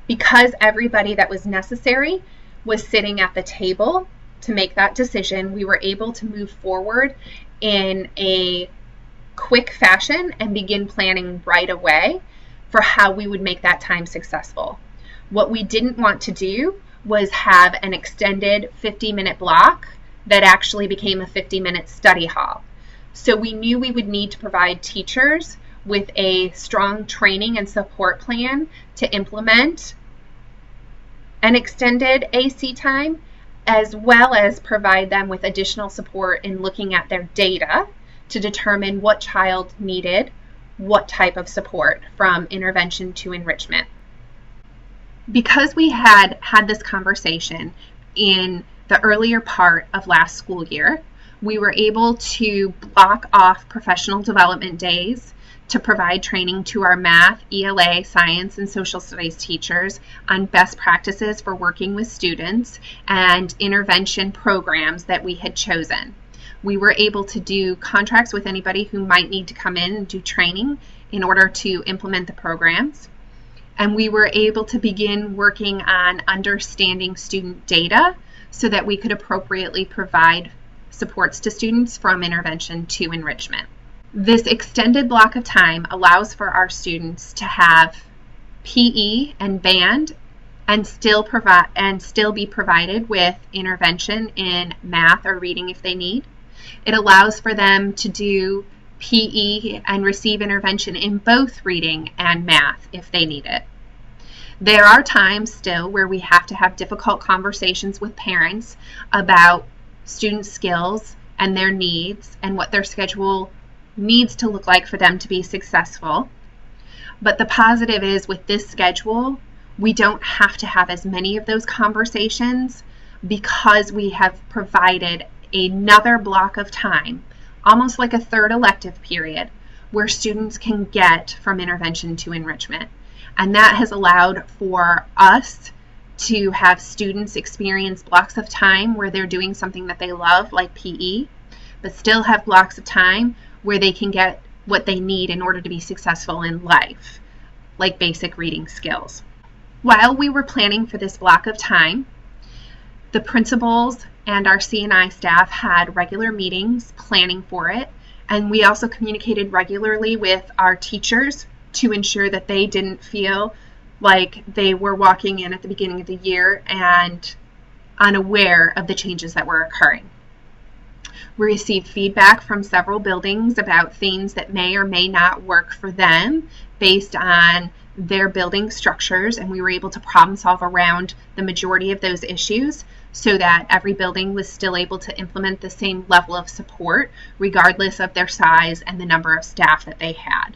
Because everybody that was necessary was sitting at the table to make that decision, we were able to move forward in a quick fashion and begin planning right away for how we would make that time successful. What we didn't want to do was have an extended 50-minute block that actually became a 50-minute study hall. So we knew we would need to provide teachers with a strong training and support plan to implement an extended AC time, as well as provide them with additional support in looking at their data to determine what child needed what type of support from intervention to enrichment. Because we had this conversation in the earlier part of last school year, we were able to block off professional development days to provide training to our math, ELA, science, and social studies teachers on best practices for working with students and intervention programs that we had chosen. We were able to do contracts with anybody who might need to come in and do training in order to implement the programs. And we were able to begin working on understanding student data so that we could appropriately provide supports to students from intervention to enrichment. This extended block of time allows for our students to have PE and band and still be provided with intervention in math or reading if they need. It allows for them to do PE and receive intervention in both reading and math if they need it. There are times still where we have to have difficult conversations with parents about student skills and their needs and what their schedule needs to look like for them to be successful. But the positive is with this schedule, we don't have to have as many of those conversations because we have provided another block of time, almost like a third elective period, where students can get from intervention to enrichment. And that has allowed for us to have students experience blocks of time where they're doing something that they love, like PE, but still have blocks of time where they can get what they need in order to be successful in life, like basic reading skills. While we were planning for this block of time, the principals and our C&I staff had regular meetings planning for it, and we also communicated regularly with our teachers to ensure that they didn't feel like they were walking in at the beginning of the year and unaware of the changes that were occurring. We received feedback from several buildings about things that may or may not work for them based on their building structures, and we were able to problem solve around the majority of those issues so that every building was still able to implement the same level of support regardless of their size and the number of staff that they had.